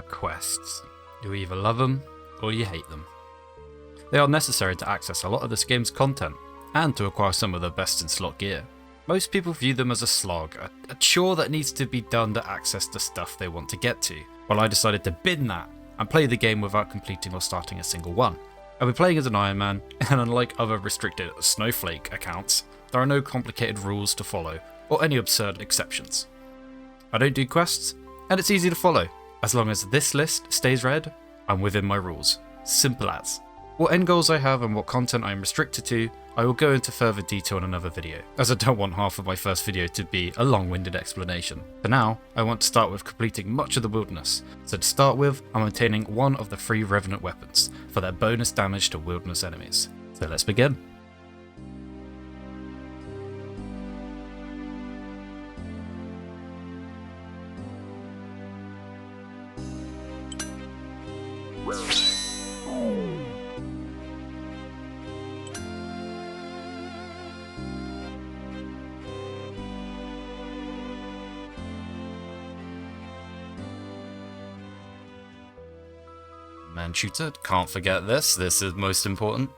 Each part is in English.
Quests. You either love them or you hate them. They are necessary to access a lot of this game's content, and to acquire some of the best in slot gear. Most people view them as a slog, a chore that needs to be done to access the stuff they want to get to, while I decided to bin that and play the game without completing or starting a single one. I'll be playing as an Iron Man, and unlike other restricted Snowflake accounts, there are no complicated rules to follow, or any absurd exceptions. I don't do quests, and it's easy to follow. As long as this list stays red, I'm within my rules. Simple as. What end goals I have and what content I am restricted to, I will go into further detail in another video, as I don't want half of my first video to be a long-winded explanation. For now, I want to start with completing much of the wilderness, so to start with, I'm obtaining one of the 3 Revenant weapons, for their bonus damage to wilderness enemies. So let's begin. Man shooter, can't forget this. This is most important.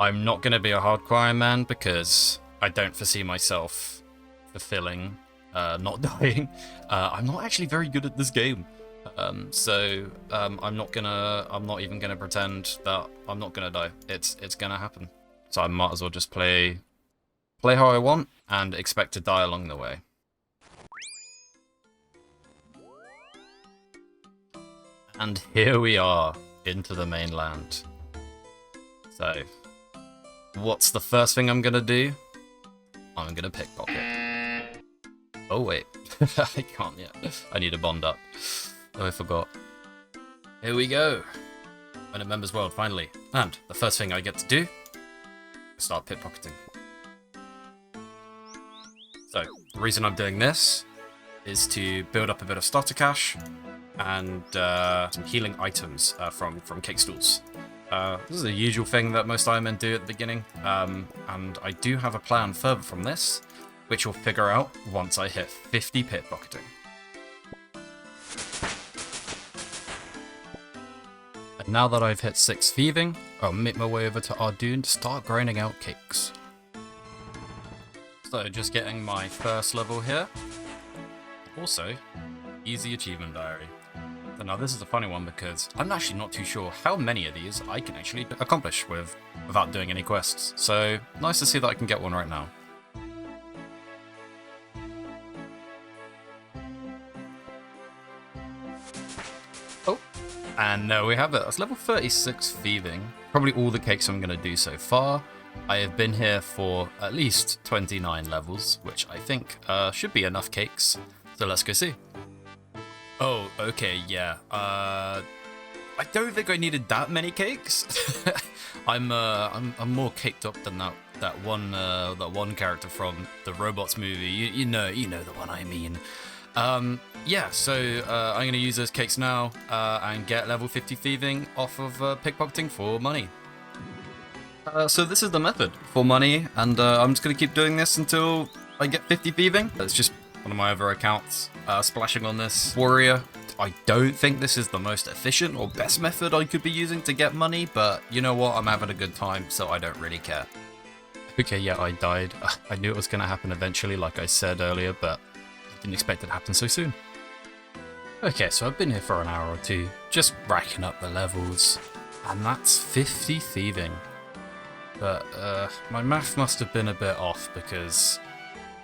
I'm not going to be a hardcore Iron Man because I don't foresee myself fulfilling not dying. I'm not actually very good at this game. I'm not even gonna pretend that I'm not gonna die. It's gonna happen. So I might as well just play how I want and expect to die along the way. And here we are, into the mainland. So, what's the first thing I'm gonna do? I'm gonna pickpocket. Oh wait, I can't yet. I need to bond up. Oh, I forgot. Here we go. I'm in a member's world, finally. And the first thing I get to do, start pickpocketing. So, the reason I'm doing this is to build up a bit of starter cash and some healing items from cake stools. This is a usual thing that most Iron Men do at the beginning, and I do have a plan further from this, which we'll figure out once I hit 50 pickpocketing. And now that I've hit 6 thieving, I'll make my way over to Ardune to start grinding out cakes. So just getting my first level here. Also, easy achievement diary. So now this is a funny one because I'm actually not too sure how many of these I can actually accomplish without doing any quests. So nice to see that I can get one right now. Oh, and there we have it. That's level 36 thieving. Probably all the cakes I'm going to do so far. I have been here for at least 29 levels, which I think should be enough cakes. So let's go see. Oh, okay, yeah. I don't think I needed that many cakes. I'm more caked up than that one character from the Robots movie. You know the one I mean. Yeah. So I'm gonna use those cakes now and get level 50 thieving off of pickpocketing for money. So this is the method for money, and I'm just gonna keep doing this until I get 50 thieving. It's just one of my other accounts splashing on this warrior. I don't think this is the most efficient or best method I could be using to get money, but you know what, I'm having a good time, so I don't really care. Okay, yeah, I died. I knew it was going to happen eventually, like I said earlier, but I didn't expect it to happen so soon. Okay, so I've been here for an hour or two, just racking up the levels, and that's 50 thieving. But my math must have been a bit off because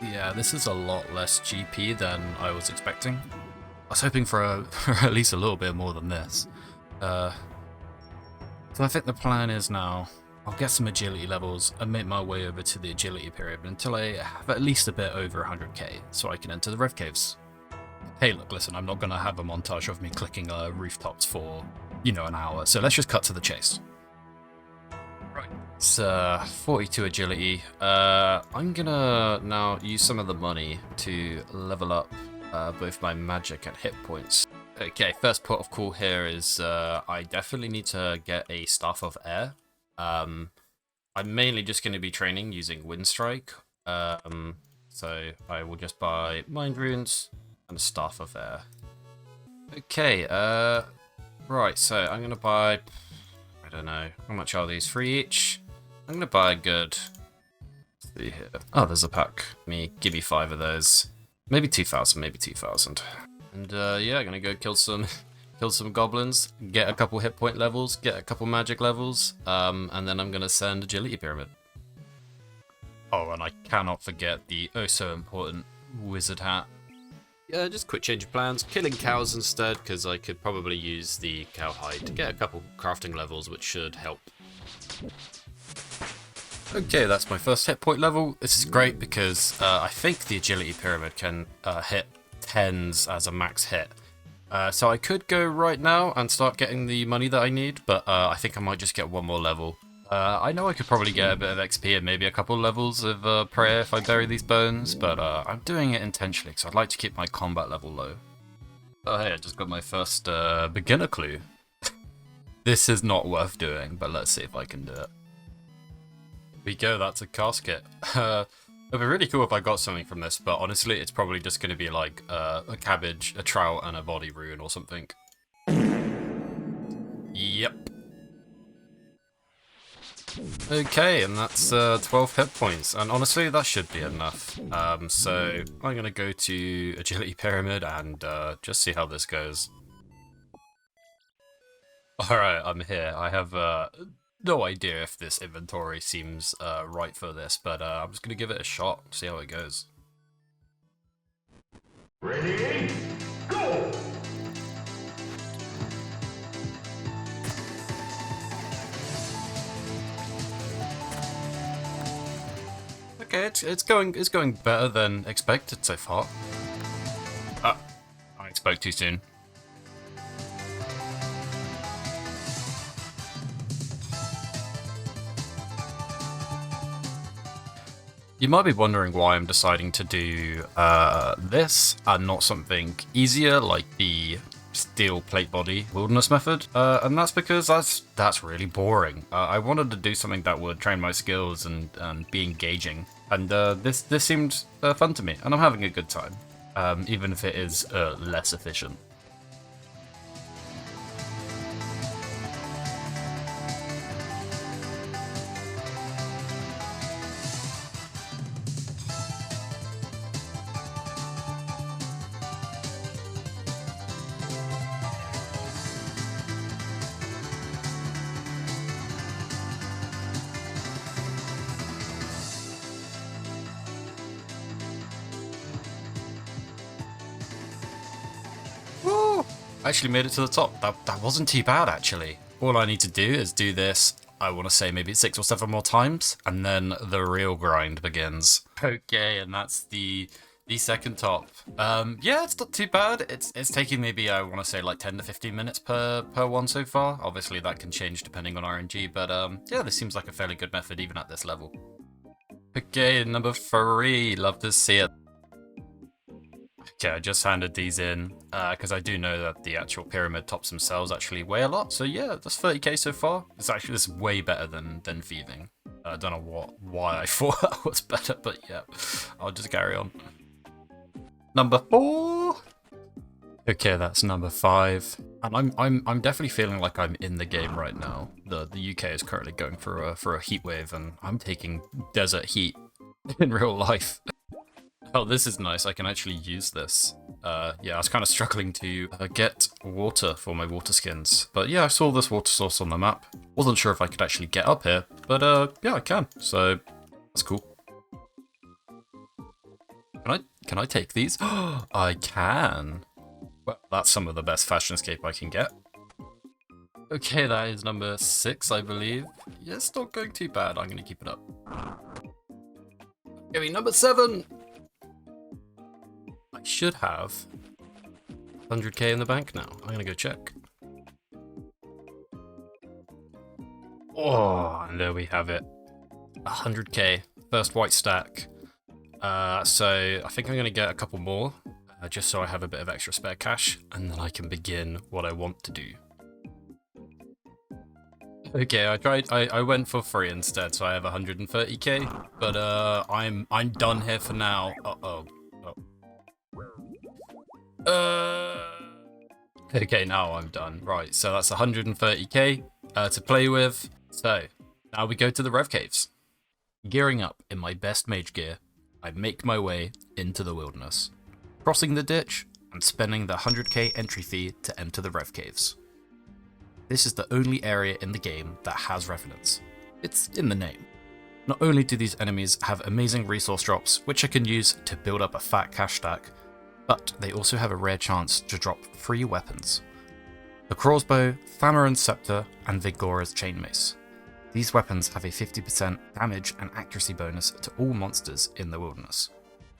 yeah, this is a lot less GP than I was expecting. I was hoping for at least a little bit more than this. So I think the plan is now, I'll get some agility levels and make my way over to the agility period until I have at least a bit over 100k, so I can enter the Rev Caves. Hey look, listen, I'm not going to have a montage of me clicking rooftops for, an hour, so let's just cut to the chase. Right, it's 42 agility. I'm gonna now use some of the money to level up both my magic and hit points. Okay, first port of call here is I definitely need to get a Staff of Air. I'm mainly just going to be training using Wind Strike, so I will just buy Mind Runes and a Staff of Air. Okay, right, so I'm gonna buy, I don't know, how much are these? 3 each? I'm gonna buy a good, let's see here. Oh, there's a pack. Give me 5 of those. Maybe 2,000, maybe 2,000. And yeah, I'm gonna go kill some goblins, get a couple hit point levels, get a couple magic levels, and then I'm gonna send Agility Pyramid. Oh, and I cannot forget the oh so important wizard hat. Yeah, just quick change of plans. Killing cows instead, because I could probably use the cow hide to get a couple crafting levels, which should help. Okay, that's my first hit point level. This is great because I think the Agility Pyramid can hit 10s as a max hit. So I could go right now and start getting the money that I need, but I think I might just get one more level. I know I could probably get a bit of XP and maybe a couple levels of prayer if I bury these bones, but I'm doing it intentionally because I'd like to keep my combat level low. Oh hey, I just got my first beginner clue. This is not worth doing, but let's see if I can do it. Here we go, that's a casket. It'd be really cool if I got something from this, but honestly it's probably just going to be like a cabbage, a trout, and a body rune or something. Yep. Okay, and that's 12 hit points, and honestly that should be enough. So I'm gonna go to Agility Pyramid and just see how this goes. Alright, I'm here. I have no idea if this inventory seems right for this, but I'm just gonna give it a shot, see how it goes. Ready? Go! Okay, it's going better than expected so far. I spoke too soon. You might be wondering why I'm deciding to do this and not something easier like the steel plate body wilderness method, and that's because that's really boring. I wanted to do something that would train my skills and be engaging, and this seemed fun to me, and I'm having a good time, even if it is less efficient. I actually made it to the top. That wasn't too bad, actually. All I need to do is do this, I want to say maybe 6 or 7 more times, and then the real grind begins. Okay, and that's the second top. Yeah, it's not too bad. It's taking maybe, I want to say, like 10 to 15 minutes per one so far. Obviously, that can change depending on RNG, but yeah, this seems like a fairly good method even at this level. Okay, number 3. Love to see it. Okay, I just handed these in, because I do know that the actual pyramid tops themselves actually weigh a lot, so yeah, that's 30k so far. This is way better than thieving. I don't know why I thought that was better, but yeah, I'll just carry on. Number 4! Okay, that's number 5. And I'm definitely feeling like I'm in the game right now. The UK is currently going for a heat wave, and I'm taking desert heat in real life. Oh, this is nice. I can actually use this. Yeah, I was kind of struggling to get water for my water skins. But yeah, I saw this water source on the map. Wasn't sure if I could actually get up here, but yeah, I can. So that's cool. Can I take these? I can. Well, that's some of the best Fashionscape I can get. Okay, that is number 6, I believe. Yeah, it's not going too bad. I'm going to keep it up. Okay, number 7. I should have 100k in the bank now. I'm gonna go check. Oh, and there we have it. 100k, first white stack. So I think I'm gonna get a couple more, just so I have a bit of extra spare cash, and then I can begin what I want to do. Okay, I went for free instead, so I have 130k, but I'm done here for now. Okay, now I'm done. Right, so that's 130k to play with. So now we go to the Rev Caves. Gearing up in my best mage gear, I make my way into the wilderness, crossing the ditch and spending the 100k entry fee to enter the Rev Caves. This is the only area in the game that has revenants. It's in the name. Not only do these enemies have amazing resource drops, which I can use to build up a fat cash stack, but they also have a rare chance to drop free weapons. The Crossbow, Thamaran's Scepter, and Vigora's Chainmace. These weapons have a 50% damage and accuracy bonus to all monsters in the wilderness.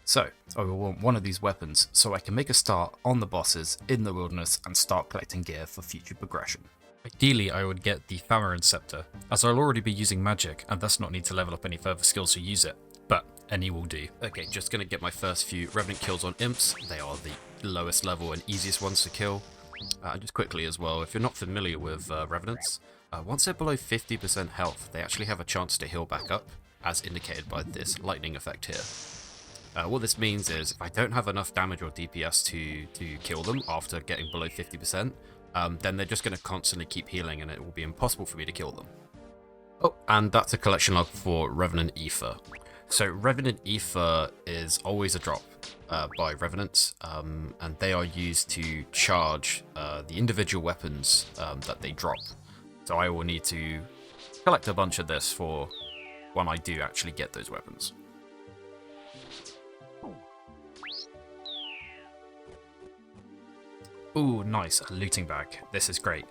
So, I will want one of these weapons so I can make a start on the bosses in the wilderness and start collecting gear for future progression. Ideally, I would get the Thamaran's Scepter, as I'll already be using magic and thus not need to level up any further skills to use it, but any will do. Okay, just gonna get my first few Revenant kills on Imps. They are the lowest level and easiest ones to kill. Just quickly as well, if you're not familiar with Revenants, once they're below 50% health, they actually have a chance to heal back up, as indicated by this lightning effect here. What this means is, if I don't have enough damage or DPS to kill them after getting below 50%, then they're just going to constantly keep healing and it will be impossible for me to kill them. Oh, and that's a collection log for Revenant Ether. So Revenant Ether is always a drop by Revenants, and they are used to charge the individual weapons that they drop. So I will need to collect a bunch of this for when I do actually get those weapons. Ooh, nice, a looting bag. This is great.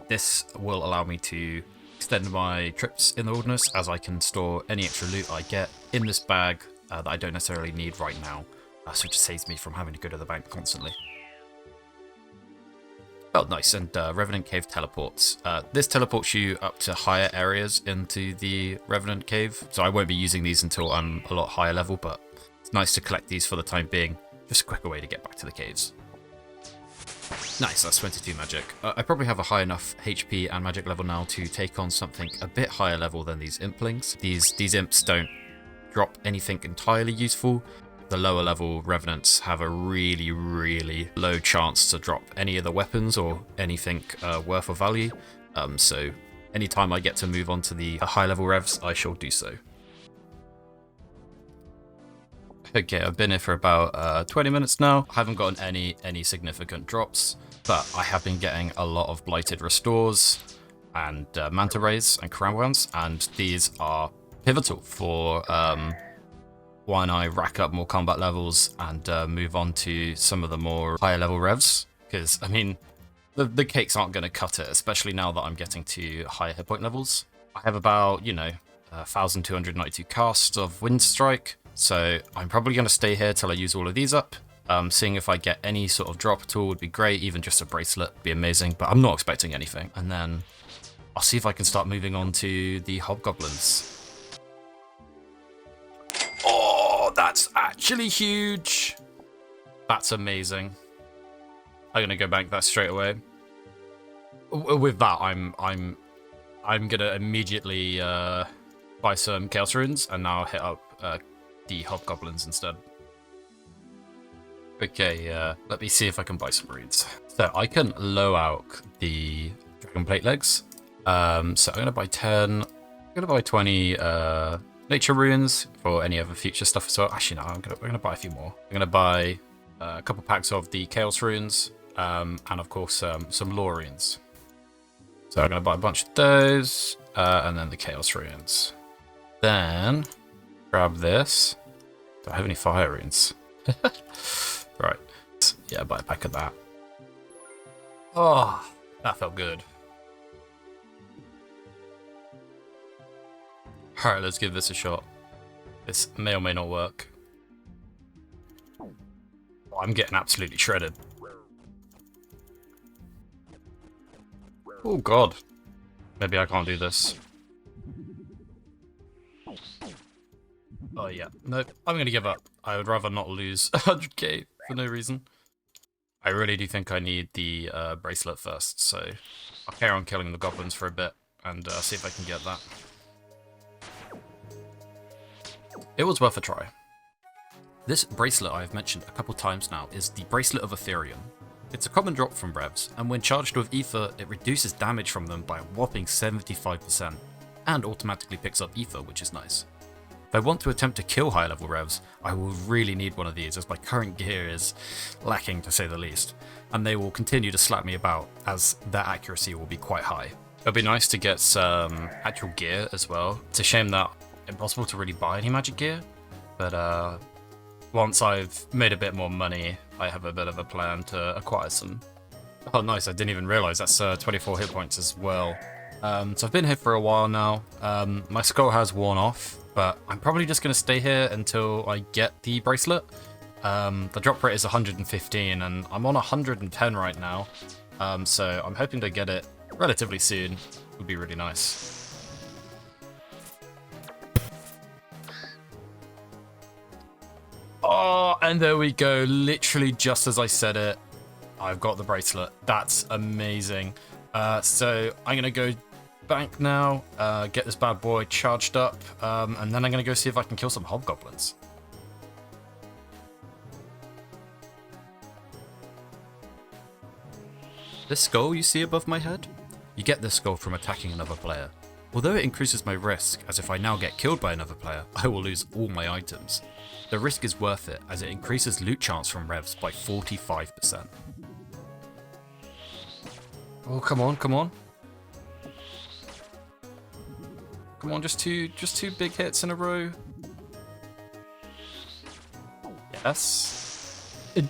This will allow me to extend my trips in the wilderness, as I can store any extra loot I get in this bag that I don't necessarily need right now, so it just saves me from having to go to the bank constantly. Oh, nice, and Revenant Cave teleports. This teleports you up to higher areas into the Revenant Cave, so I won't be using these until I'm a lot higher level, but it's nice to collect these for the time being. Just a quicker way to get back to the caves. Nice, that's 22 magic. I probably have a high enough HP and magic level now to take on something a bit higher level than these implings. These imps don't drop anything entirely useful. The lower level revenants have a really, really low chance to drop any of the weapons or anything worth of value. So anytime I get to move on to the high level revs, I shall do so. Okay, I've been here for about 20 minutes now. I haven't gotten any significant drops, but I have been getting a lot of Blighted Restores and Manta Rays and Cramwans, and these are pivotal for when I rack up more combat levels and move on to some of the more higher level revs, because, I mean, the cakes aren't going to cut it, especially now that I'm getting to higher hit point levels. I have about, 1,292 casts of Wind Strike, so I'm probably going to stay here till I use all of these up. Seeing if I get any sort of drop at all would be great, even just a bracelet would be amazing, but I'm not expecting anything. And then I'll see if I can start moving on to the Hobgoblins. Oh, that's actually huge! That's amazing. I'm going to go bank that straight away. With that, I'm going to immediately buy some Chaos Runes and now hit up the Hobgoblins instead. Okay, let me see if I can buy some runes. So I can low out the Dragon Plate Legs. So I'm going to buy 10. I'm going to buy 20 Nature Runes for any other future stuff as well. Actually, no, I'm going to buy a few more. I'm going to buy a couple packs of the Chaos Runes and, of course, some Lore Runes. So I'm going to buy a bunch of those and then the Chaos Runes. Then grab this. Do I have any Fire Runes? Right. Yeah, buy a pack of that. Oh, that felt good. Alright, let's give this a shot. This may or may not work. Oh, I'm getting absolutely shredded. Oh god. Maybe I can't do this. Oh yeah, nope, I'm gonna give up. I would rather not lose 100k for no reason. I really do think I need the bracelet first, so I'll carry on killing the goblins for a bit and see if I can get that. It was worth a try. This bracelet I've mentioned a couple times now is the Bracelet of Ethereum. It's a common drop from revs, and when charged with ether, it reduces damage from them by a whopping 75%, and automatically picks up ether, which is nice. If I want to attempt to kill high level revs, I will really need one of these as my current gear is lacking to say the least, and they will continue to slap me about as their accuracy will be quite high. It'll be nice to get some actual gear as well. It's a shame that it's impossible to really buy any magic gear, but once I've made a bit more money, I have a bit of a plan to acquire some. Oh nice, I didn't even realise that's 24 hit points as well. So I've been here for a while now. My skull has worn off, but I'm probably just going to stay here until I get the bracelet. The drop rate is 115 and I'm on 110 right now, so I'm hoping to get it relatively soon. Would be really nice. Oh, and there we go. Literally just as I said it, I've got the bracelet. That's amazing. So I'm going to go bank now, get this bad boy charged up, and then I'm going to go see if I can kill some hobgoblins. This skull you see above my head? You get this skull from attacking another player. Although it increases my risk, as if I now get killed by another player, I will lose all my items. The risk is worth it, as it increases loot chance from revs by 45%. Oh, come on, come on. Come on, just two big hits in a row. Yes.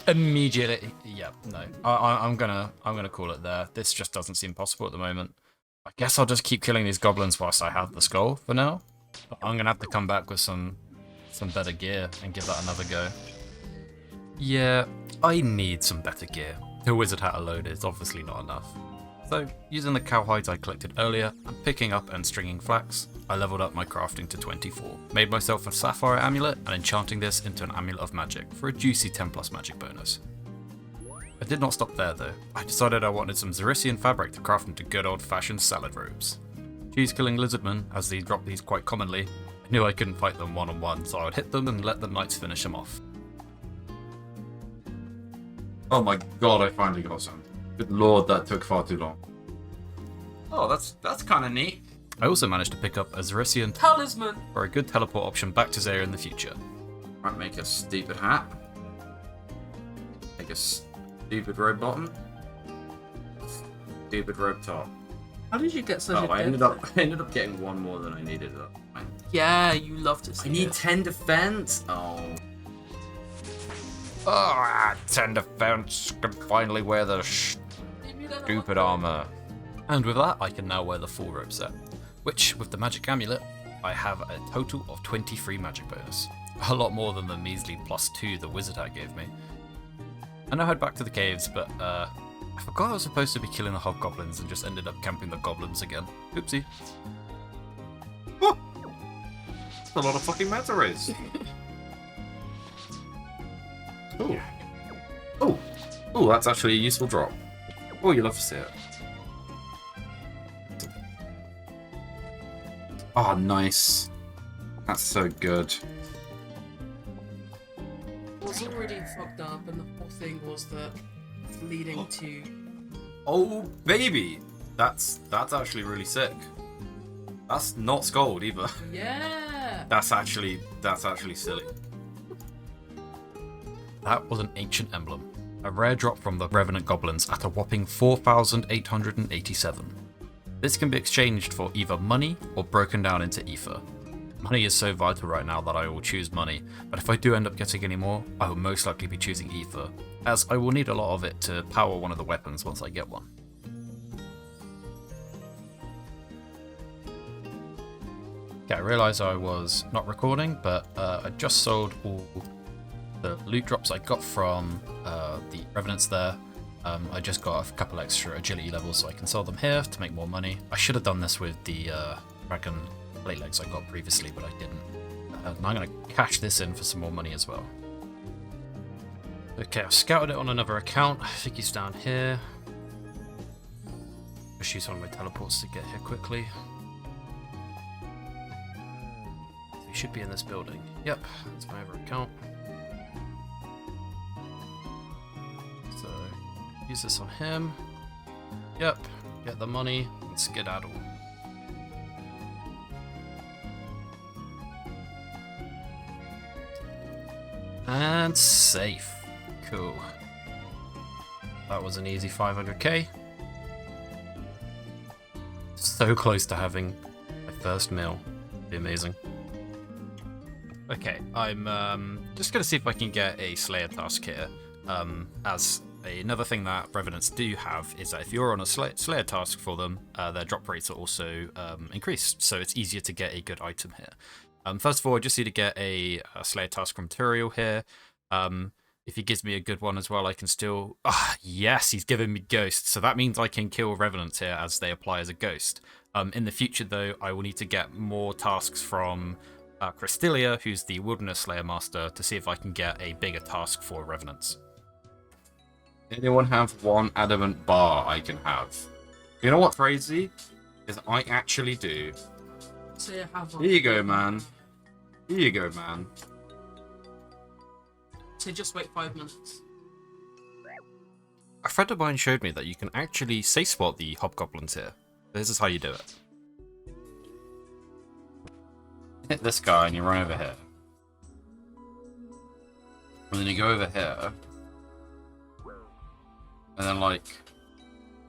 Immediately, yeah, no. I'm gonna call it there. This just doesn't seem possible at the moment. I guess I'll just keep killing these goblins whilst I have the skull for now. But I'm gonna have to come back with some better gear and give that another go. Yeah, I need some better gear. The wizard hat alone is obviously not enough. So, using the cow hides I collected earlier, and picking up and stringing flax, I leveled up my crafting to 24. Made myself a sapphire amulet, and enchanting this into an amulet of magic for a juicy 10+ magic bonus. I did not stop there though. I decided I wanted some Zerician fabric to craft into good old fashioned salad robes. Cheese killing lizardmen, as they drop these quite commonly, I knew I couldn't fight them one on one, so I would hit them and let the knights finish them off. Oh my god, I finally got some. Good lord, that took far too long. Oh, that's kind of neat. I also managed to pick up a Zerician talisman for a good teleport option back to Zaire in the future. Might make a stupid hat. Make a stupid robe bottom. Stupid robe top. How did you get such a I ended up getting one more than I needed. Yeah, you love to see I need it. 10 defense. Oh. Ah, 10 defense. Can finally wear the stupid armor. And with that, I can now wear the full robe set, which, with the magic amulet, I have a total of 23 magic bonus. A lot more than the measly +2 the wizard hat gave me. I now head back to the caves, but I forgot I was supposed to be killing the hobgoblins and just ended up camping the goblins again. Oopsie. Oh! That's a lot of fucking manta rays. Ooh. Ooh. Ooh, that's actually a useful drop. Oh, you love to see it. Oh, nice. That's so good. It was already fucked up, and the whole thing was that leading to. Oh, baby! That's actually really sick. That's not Scold either. Yeah! That's actually silly. That was an ancient emblem. A rare drop from the Revenant Goblins at a whopping 4,887. This can be exchanged for either money or broken down into ether. Money is so vital right now that I will choose money, but if I do end up getting any more, I will most likely be choosing ether, as I will need a lot of it to power one of the weapons once I get one. Okay, I realise I was not recording, but I just sold all the loot drops I got from the Revenants there. I just got a couple extra agility levels so I can sell them here to make more money. I should have done this with the dragon plate legs I got previously, but I didn't. And I'm going to cash this in for some more money as well. Okay, I've scouted it on another account. I think he's down here. Just use one of my teleports to get here quickly. He should be in this building. Yep, that's my other account. So, use use this on him. Yep, get the money and skedaddle. And safe. Cool. That was an easy 500k. So close to having my first meal. Be amazing. Okay, I'm just gonna see if I can get a Slayer task here. As another thing that Revenants do have is that if you're on a Slayer task for them, their drop rates are also increased, so it's easier to get a good item here. First of all, I just need to get a Slayer task from Turiel here. If he gives me a good one as well, I can still... yes, he's giving me Ghost, so that means I can kill Revenants here as they apply as a Ghost. In the future, though, I will need to get more tasks from Crystalia, who's the Wilderness Slayer Master, to see if I can get a bigger task for Revenants. Anyone have one adamant bar I can have? You know what's crazy? Is I actually do. So you have one. Here you go, man. Here you go, man. So just wait 5 minutes. A friend of mine showed me that you can actually safe spot the hobgoblins here. This is how you do it. Hit this guy and you run over here. And then you go over here. And then, like,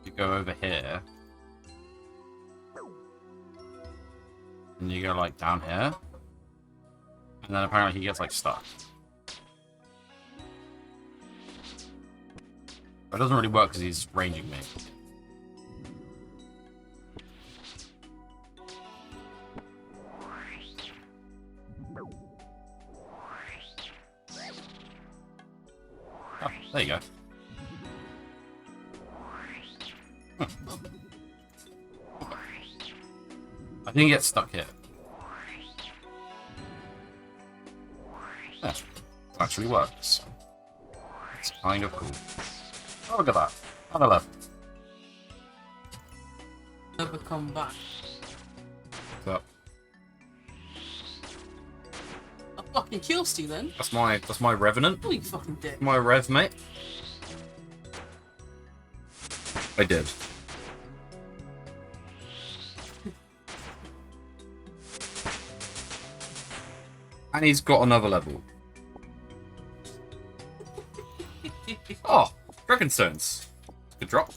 you go over here. And you go, like, down here. And then apparently he gets, like, stuck. But it doesn't really work because he's ranging me. Oh, there you go. I think he gets stuck here. Yeah, it actually works. It's kind of cool. Oh, look at that. On the left. Never come back. So, I fucking killed you then. that's my Revenant. Oh, you fucking dick. My Rev, mate. I did. And he's got another level. Oh, Dragonstones. Good drop.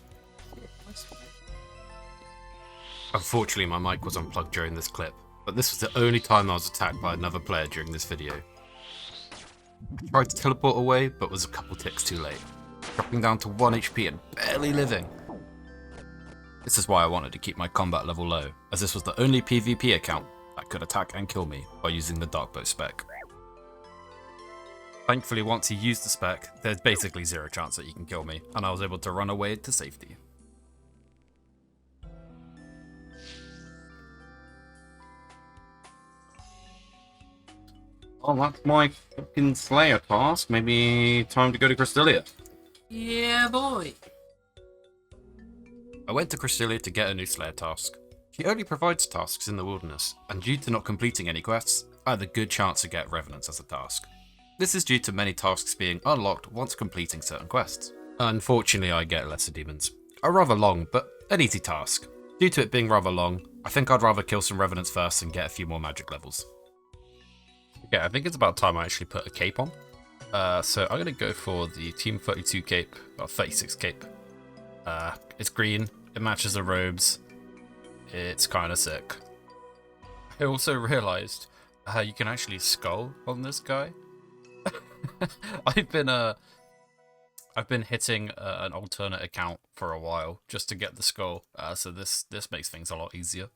Unfortunately, my mic was unplugged during this clip, but this was the only time I was attacked by another player during this video. I tried to teleport away, but was a couple ticks too late, dropping down to 1 HP and barely living. This is why I wanted to keep my combat level low, as this was the only PvP account that could attack and kill me by using the Darkbow spec. Thankfully, once he used the spec, there's basically zero chance that he can kill me, and I was able to run away to safety. Oh, that's my fucking Slayer task. Maybe time to go to Crystalia. Yeah, boy. I went to Crystalia to get a new Slayer task. She only provides tasks in the wilderness, and due to not completing any quests, I had a good chance to get Revenants as a task. This is due to many tasks being unlocked once completing certain quests. Unfortunately, I get lesser demons. A rather long, but an easy task. Due to it being rather long, I think I'd rather kill some Revenants first and get a few more magic levels. Okay, I think it's about time I actually put a cape on. So I'm going to go for the Team 32 cape, or 36 cape. It's green, it matches the robes, it's kind of sick. I also realised you can actually skull on this guy. I've been hitting an alternate account for a while just to get the skull, so this makes things a lot easier.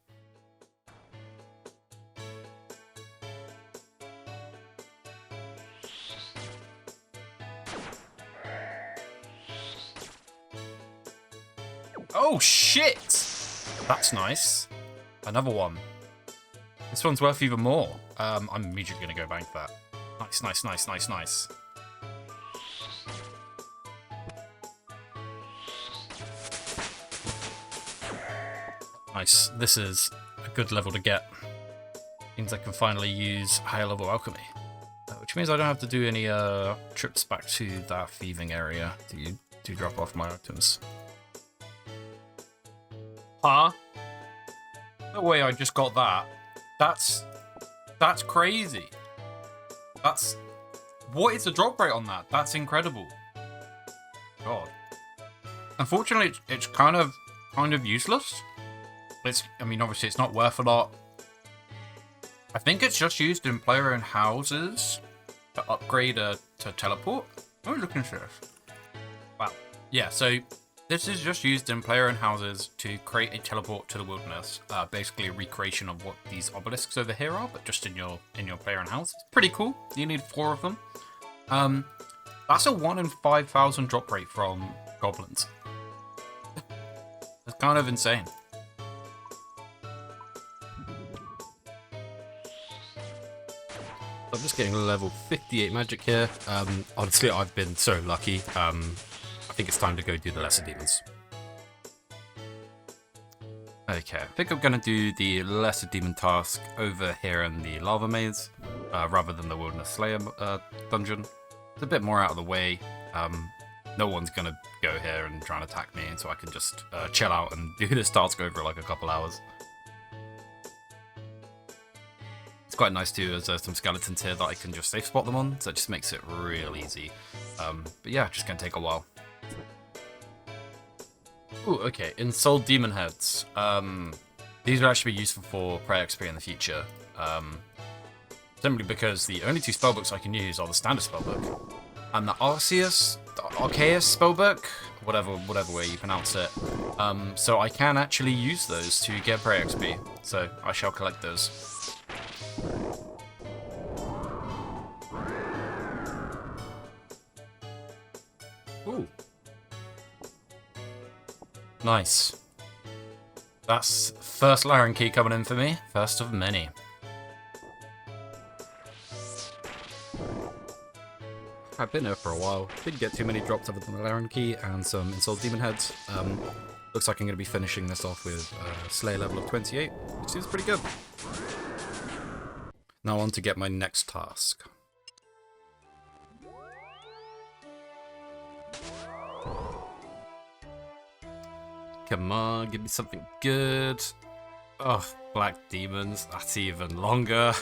Oh shit! That's nice. Another one. This one's worth even more. I'm immediately gonna go bank that. Nice, nice, nice, nice, nice. Nice. This is a good level to get. Means I can finally use higher level alchemy. Which means I don't have to do any trips back to that thieving area to to drop off my items. Huh? No way I just got that. That's crazy. What is the drop rate on that? That's incredible. God. Unfortunately, it's kind of useless. I mean, obviously, it's not worth a lot. I think it's just used in player-owned houses to upgrade to teleport. Oh, look at this. Wow. Yeah, so this is just used in player-owned houses to create a teleport to the wilderness. Basically a recreation of what these obelisks over here are, but just in your player-owned house. It's pretty cool. You need 4 of them. That's a 1 in 5,000 drop rate from goblins. That's kind of insane. I'm just getting level 58 magic here. Honestly, I've been so lucky. I think it's time to go do the lesser demons. Okay, I think I'm going to do the lesser demon task over here in the lava maze, rather than the wilderness slayer dungeon. It's a bit more out of the way. No one's going to go here and try and attack me, so I can just chill out and do this task over like a couple hours. It's quite nice too, as there's some skeletons here that I can just safe spot them on, so it just makes it real easy. But yeah, just going to take a while. Ooh, okay, Ensouled Demon Heads. These will actually be useful for prayer XP in the future. Simply because the only 2 spellbooks I can use are the standard spellbook and the Arceus spellbook, whatever way you pronounce it. So I can actually use those to get prayer XP. So I shall collect those. Ooh. Nice. That's first Laren key coming in for me. First of many. I've been here for a while. Didn't get too many drops other than the Laren key and some Ensouled Demon Heads. Looks like I'm going to be finishing this off with a Slayer level of 28, which seems pretty good. Now on to get my next task. Come on, give me something good. Oh, Black Demons, that's even longer.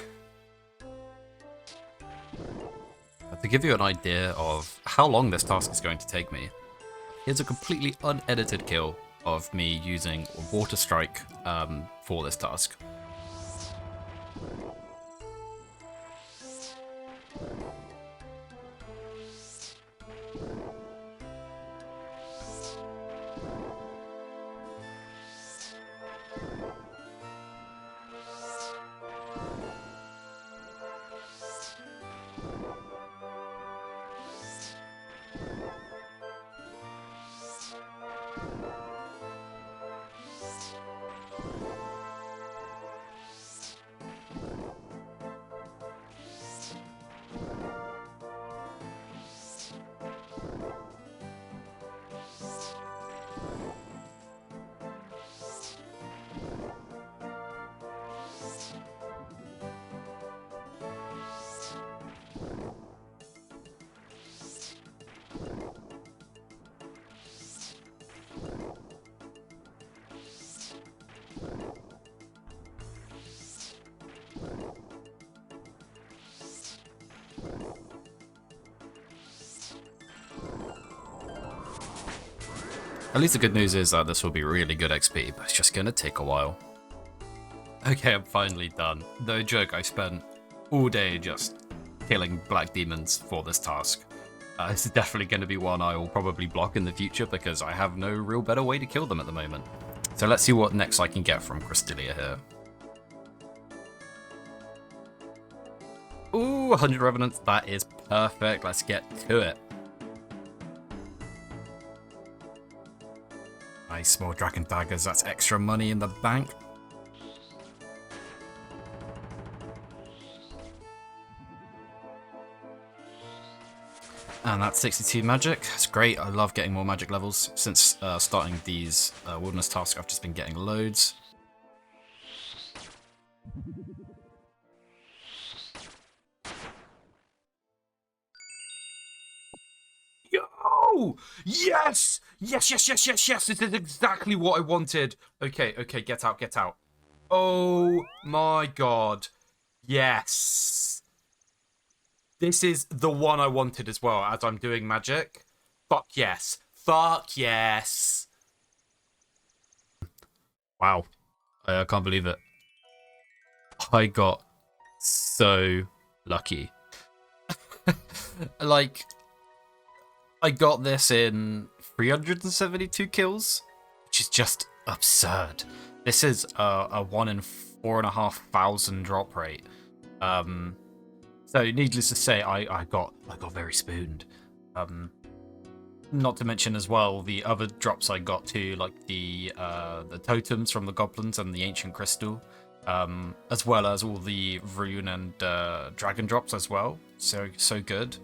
To give you an idea of how long this task is going to take me, here's a completely unedited kill of me using Water Strike for this task. At least the good news is that this will be really good XP, but it's just gonna take a while. Okay, I'm finally done. No joke, I spent all day just killing black demons for this task. This is definitely going to be one I will probably block in the future because I have no real better way to kill them at the moment. So let's see what next I can get from Crystalia here. Ooh, 100 Revenants, that is perfect. Let's get to it. Nice, more Dragon Daggers, that's extra money in the bank. And that's 62 magic. That's great. I love getting more magic levels. Since starting these wilderness tasks, I've just been getting loads. Yo! No! Yes! Yes, yes, yes, yes, yes! This is exactly what I wanted. Okay, okay, get out, get out. Oh my god. Yes. This is the one I wanted as well as I'm doing magic. Fuck yes. Fuck yes. Wow. I can't believe it. I got so lucky. Like, I got this in 372 kills, which is just absurd. This is a 1 in 4,500 drop rate. So needless to say, I got very spooned. Not to mention as well the other drops I got too, like the totems from the goblins and the ancient crystal, as well as all the rune and dragon drops as well. So good,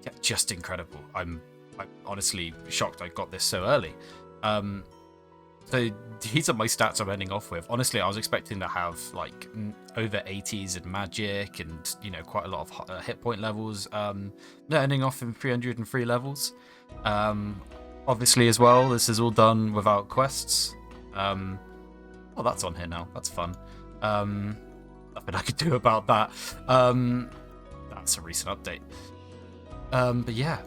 yeah, just incredible. I'm honestly shocked I got this so early. So these are my stats I'm ending off with. Honestly, I was expecting to have like over 80s in magic and, you know, quite a lot of hit point levels. Ending off in 303 levels. Obviously as well, this is all done without quests. Oh, that's on here now. That's fun. Nothing I could do about that. That's a recent update. But yeah,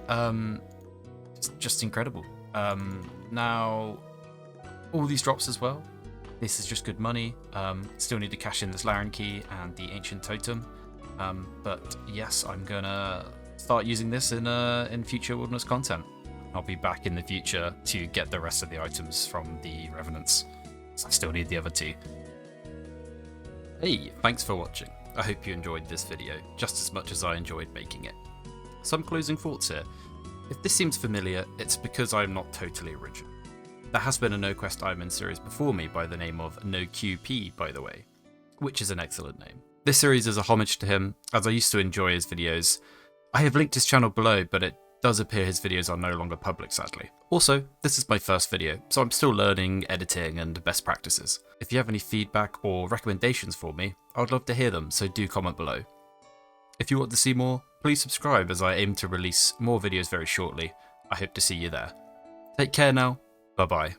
just incredible. Now, all these drops as well. This is just good money. Still need to cash in this Laren key and the ancient totem. But yes, I'm gonna start using this in future wilderness content. I'll be back in the future to get the rest of the items from the revenants. So I still need the other two. Hey, thanks for watching. I hope you enjoyed this video just as much as I enjoyed making it. Some closing thoughts here. If this seems familiar, it's because I'm not totally original. There has been a NoQuest Ironman series before me by the name of NoQP, by the way, which is an excellent name. This series is a homage to him, as I used to enjoy his videos. I have linked his channel below, but it does appear his videos are no longer public, sadly. Also, this is my first video, so I'm still learning editing and best practices. If you have any feedback or recommendations for me, I would love to hear them, so do comment below. If you want to see more, please subscribe as I aim to release more videos very shortly. I hope to see you there. Take care now. Bye bye.